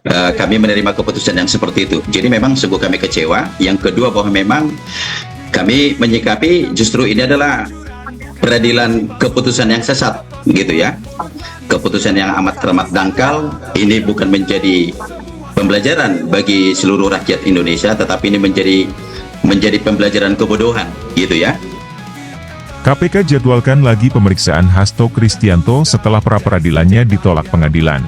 kami menerima keputusan yang seperti itu. Jadi memang sungguh kami kecewa. Yang kedua bahwa memang kami menyikapi justru ini adalah peradilan keputusan yang sesat, gitu ya. Keputusan yang amat dangkal. Ini bukan menjadi pembelajaran bagi seluruh rakyat Indonesia, tetapi ini menjadi pembelajaran kebodohan, gitu ya. KPK jadwalkan lagi pemeriksaan Hasto Kristianto setelah pra-peradilannya ditolak pengadilan.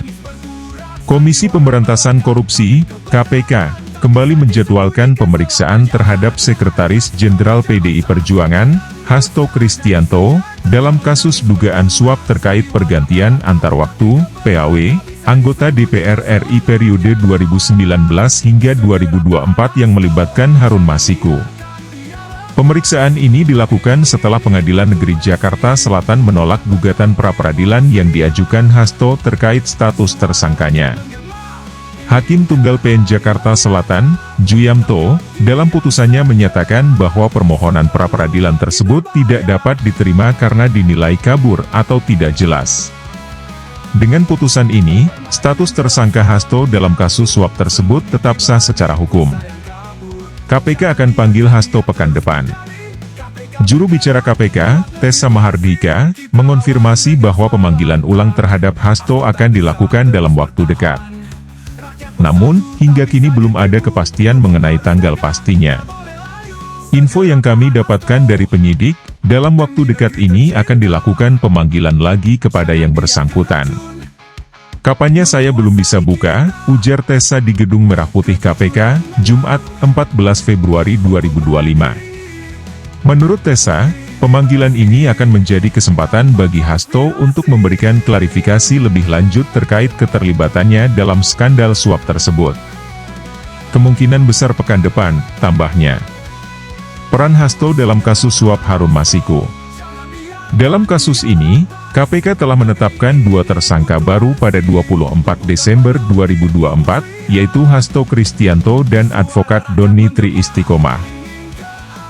Komisi Pemberantasan Korupsi, KPK, kembali menjadwalkan pemeriksaan terhadap Sekretaris Jenderal PDI Perjuangan, Hasto Kristianto, dalam kasus dugaan suap terkait pergantian antar waktu, PAW, anggota DPR RI periode 2019 hingga 2024 yang melibatkan Harun Masiku. Pemeriksaan ini dilakukan setelah Pengadilan Negeri Jakarta Selatan menolak gugatan pra-peradilan yang diajukan Hasto terkait status tersangkanya. Hakim Tunggal PN Jakarta Selatan, Juyamto, dalam putusannya menyatakan bahwa permohonan pra-peradilan tersebut tidak dapat diterima karena dinilai kabur atau tidak jelas. Dengan putusan ini, status tersangka Hasto dalam kasus suap tersebut tetap sah secara hukum. KPK akan panggil Hasto pekan depan. Juru bicara KPK, Tessa Mahardika, mengonfirmasi bahwa pemanggilan ulang terhadap Hasto akan dilakukan dalam waktu dekat. Namun, hingga kini belum ada kepastian mengenai tanggal pastinya. Info yang kami dapatkan dari penyidik, dalam waktu dekat ini akan dilakukan pemanggilan lagi kepada yang bersangkutan. Kapannya saya belum bisa buka, ujar Tessa di Gedung Merah Putih KPK, Jumat, 14 Februari 2025. Menurut Tessa, pemanggilan ini akan menjadi kesempatan bagi Hasto untuk memberikan klarifikasi lebih lanjut terkait keterlibatannya dalam skandal suap tersebut. Kemungkinan besar pekan depan, tambahnya. Peran Hasto dalam kasus suap Harun Masiku. Dalam kasus ini, KPK telah menetapkan dua tersangka baru pada 24 Desember 2024, yaitu Hasto Kristianto dan advokat Doni Tri Istiqomah.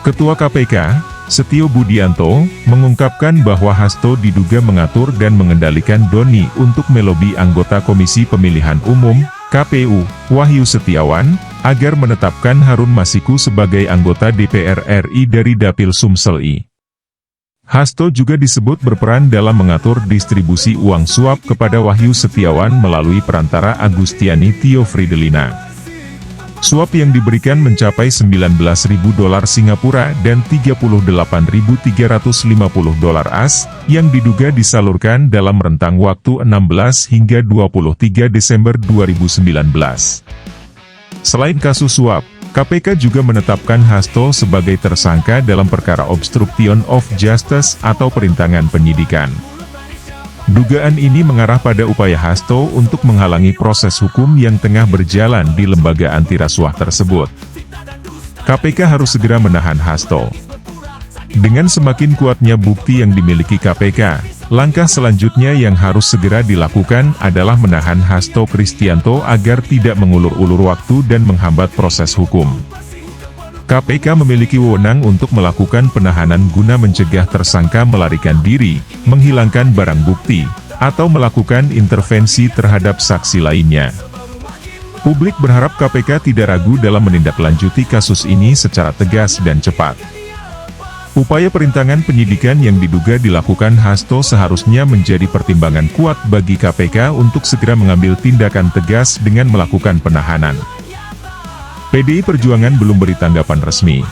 Ketua KPK, Setio Budianto, mengungkapkan bahwa Hasto diduga mengatur dan mengendalikan Doni untuk melobi anggota Komisi Pemilihan Umum, KPU, Wahyu Setiawan, agar menetapkan Harun Masiku sebagai anggota DPR RI dari Dapil Sumsel I. Hasto juga disebut berperan dalam mengatur distribusi uang suap kepada Wahyu Setiawan melalui perantara Agustiani Tio Fridelina. Suap yang diberikan mencapai $19.000 Singapura dan $38.350 AS, yang diduga disalurkan dalam rentang waktu 16 hingga 23 Desember 2019. Selain kasus suap, KPK juga menetapkan Hasto sebagai tersangka dalam perkara obstruction of justice atau perintangan penyidikan. Dugaan ini mengarah pada upaya Hasto untuk menghalangi proses hukum yang tengah berjalan di lembaga antirasuah tersebut. KPK harus segera menahan Hasto. Dengan semakin kuatnya bukti yang dimiliki KPK, langkah selanjutnya yang harus segera dilakukan adalah menahan Hasto Kristianto agar tidak mengulur-ulur waktu dan menghambat proses hukum. KPK memiliki wewenang untuk melakukan penahanan guna mencegah tersangka melarikan diri, menghilangkan barang bukti, atau melakukan intervensi terhadap saksi lainnya. Publik berharap KPK tidak ragu dalam menindaklanjuti kasus ini secara tegas dan cepat. Upaya perintangan penyidikan yang diduga dilakukan Hasto seharusnya menjadi pertimbangan kuat bagi KPK untuk segera mengambil tindakan tegas dengan melakukan penahanan. PDI Perjuangan belum beri tanggapan resmi.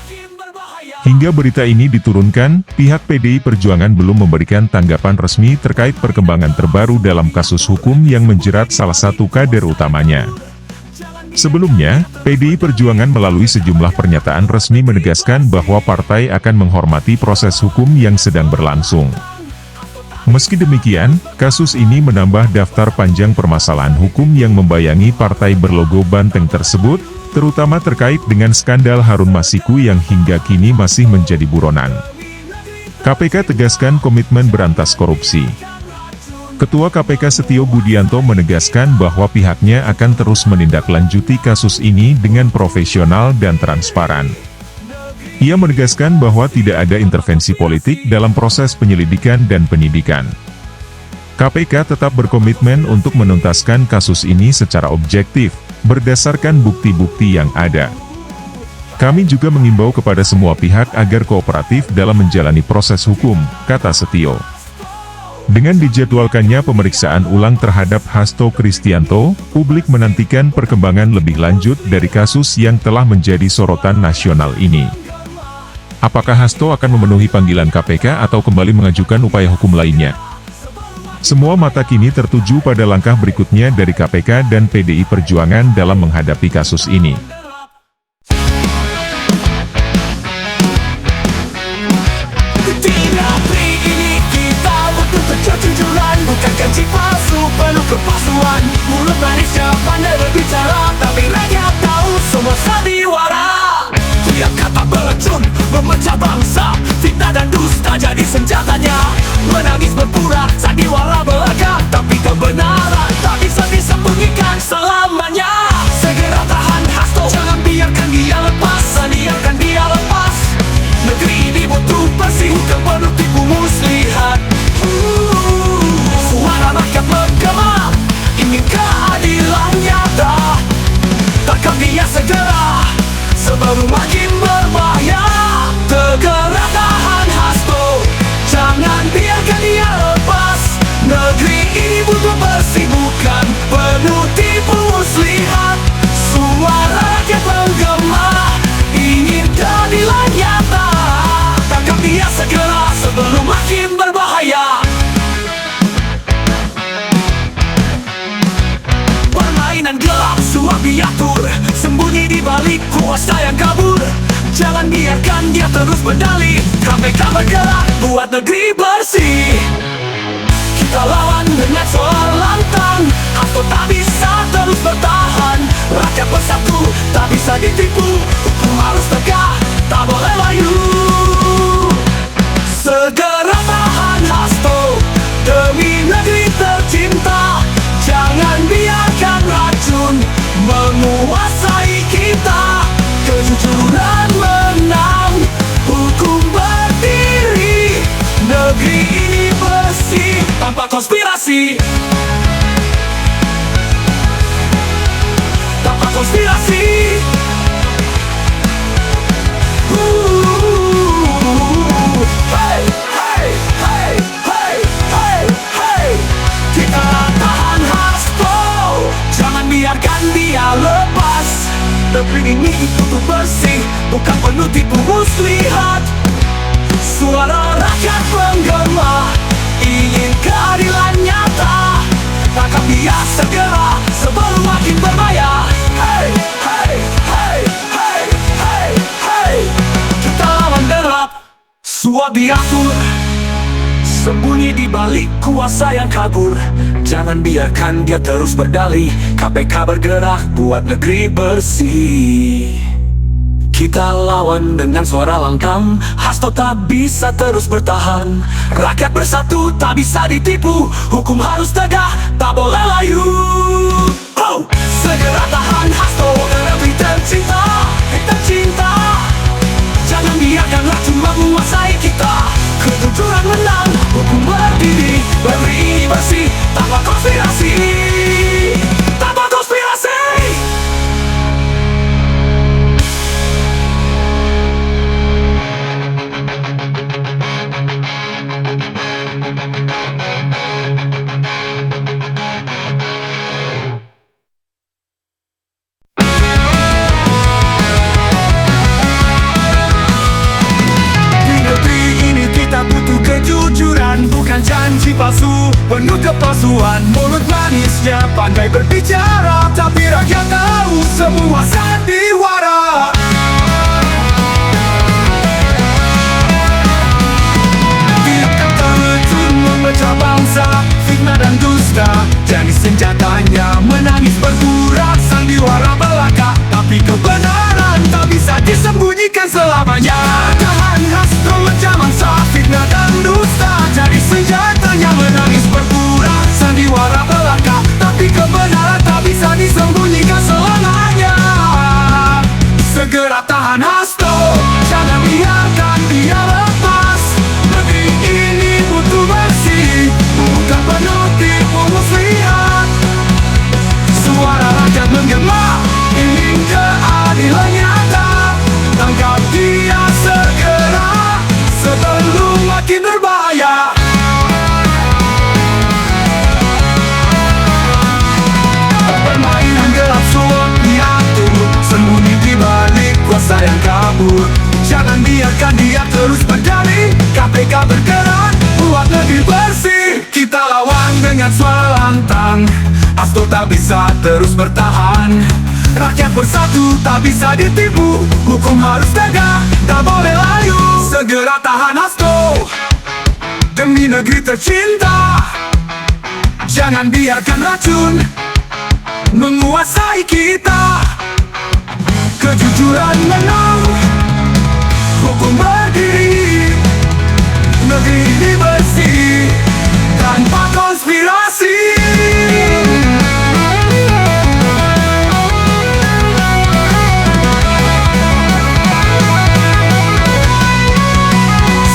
Hingga berita ini diturunkan, pihak PDI Perjuangan belum memberikan tanggapan resmi terkait perkembangan terbaru dalam kasus hukum yang menjerat salah satu kader utamanya. Sebelumnya, PDI Perjuangan melalui sejumlah pernyataan resmi menegaskan bahwa partai akan menghormati proses hukum yang sedang berlangsung. Meski demikian, kasus ini menambah daftar panjang permasalahan hukum yang membayangi partai berlogo banteng tersebut, terutama terkait dengan skandal Harun Masiku yang hingga kini masih menjadi buronan. KPK tegaskan komitmen berantas korupsi. Ketua KPK Setio Budianto menegaskan bahwa pihaknya akan terus menindaklanjuti kasus ini dengan profesional dan transparan. Ia menegaskan bahwa tidak ada intervensi politik dalam proses penyelidikan dan penyidikan. KPK tetap berkomitmen untuk menuntaskan kasus ini secara objektif, berdasarkan bukti-bukti yang ada. Kami juga mengimbau kepada semua pihak agar kooperatif dalam menjalani proses hukum, kata Setio. Dengan dijadwalkannya pemeriksaan ulang terhadap Hasto Kristianto, publik menantikan perkembangan lebih lanjut dari kasus yang telah menjadi sorotan nasional ini. Apakah Hasto akan memenuhi panggilan KPK atau kembali mengajukan upaya hukum lainnya? Semua mata kini tertuju pada langkah berikutnya dari KPK dan PDI Perjuangan dalam menghadapi kasus ini. Bukan janji palsu, penuh kepalsuan. Mulut manisnya pandai berbicara, tapi rakyat tahu semua sandiwara. Tiap kata beracun, memecah bangsa. Fitnah dan dusta jadi senjatanya. Menangis berpura, sandiwara belaka, tapi kebenaran tak bisa disembunyikan selamanya. Segera tahan Hasto, jangan biarkan dia lepas. Sandiakan dia lepas. Negeri ini butuh bersih, bukan penuh tipu muslihat. Suara rakyat menggema, ingin keadilan nyata. Tangkap dia segera, sebelum makin berbahaya. Segera tahan Hasto, jangan biarkan dia lepas. Negeri ini butuh bersih, bukan penuh tipu muslihat. Suara rakyat menggema, ingin keadilan nyata. Tangkap dia segera, sebelum makin berbahaya. Permainan gelap, suap diatur, sembunyi di balik kuasa yang kabur. Jangan biarkan dia terus berdalih. KPK bergerak, buat negeri bersih. Kita lawan dengan suara lantang. Hasto tak bisa terus bertahan. Rakyat bersatu, tak bisa ditipu. Hukum harus tegak, tak boleh layu. Segera tahan Hasto, demi negeri tercinta. Jangan biarkan racun menguasai kita. Kejujuran menang, hukum berdiri. Negeri ini bersih, tanpa konspirasi. Tanpa konspirasi. Hey, hey, hey, hey, hey, hey. Kita tahan Hasto, jangan biarkan dia lepas. Negeri ini butuh bersih, bukan penuh tipu muslihat. Suara rakyat menggema, ingin keadilan nyata. Tangkap dia segera, sebelum makin berbahaya. Hey, hey, hey, hey, hey, hey. Kita lawan derap, suap diatur, sembunyi di balik kuasa yang kabur. Jangan biarkan dia terus berdalih. KPK bergerak, buat negeri bersih. Kita lawan dengan suara lantang. Hasto tak bisa terus bertahan. Rakyat bersatu, tak bisa ditipu. Hukum harus tegak, tak boleh layu. Segera tahan Hasto, negeri tercinta. Tercinta. Jangan biarkan racun menguasai kita. Kejujuran menang, hukum berdiri. Negeri ini bersih, tanpa konspirasi. Tanpa konspirasi. Bukan janji palsu, penuh kepalsuan. Mulut manisnya pandai berbicara, tapi rakyat tahu semua sandiwara. Tiap kata racun memecah bangsa. Fitnah dan dusta jadi senjatanya. Menangis berpura, sandiwara belaka, tapi kebenaran tak bisa disembunyikan selamanya. Tahan Hasto memecah bangsa. Fitnah dan dusta jadi senjatanya. Menangis berpura, sandiwara belaka, tapi kebenaran tak bisa disembunyikan selamanya. Segera tahan Hasto, jangan biarkan dia lepas. Negeri ini butuh bersih, bukan penuh tipu muslihat. Suara rakyat menggema, tak bisa terus bertahan. Rakyat bersatu tak bisa ditipu, hukum harus tegak, tak boleh layu. Segera tahan hasto demi negeri tercinta. Jangan biarkan racun menguasai kita. Kejujuran menang, hukum berdiri, negeri ini bersih tanpa konspirasi.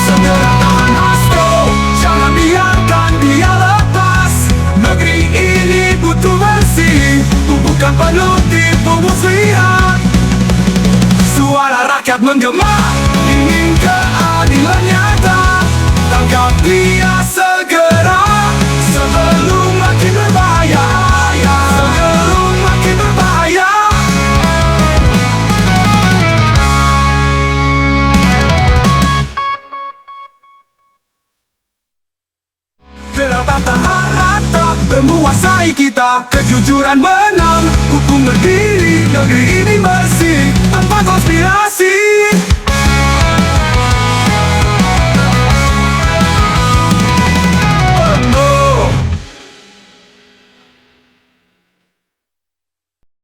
Segera tahan hasto, jangan biarkan dia lepas. Negeri ini butuh bersih, bukan penuh tipu muslihat. Suara rakyat menggema, ingin keadilan nyata. Tangkap dia segera, sebelum makin berbahaya. Sebelum makin berbahaya. Terdapat harta menguasai kita. Kejujuran menang, hukum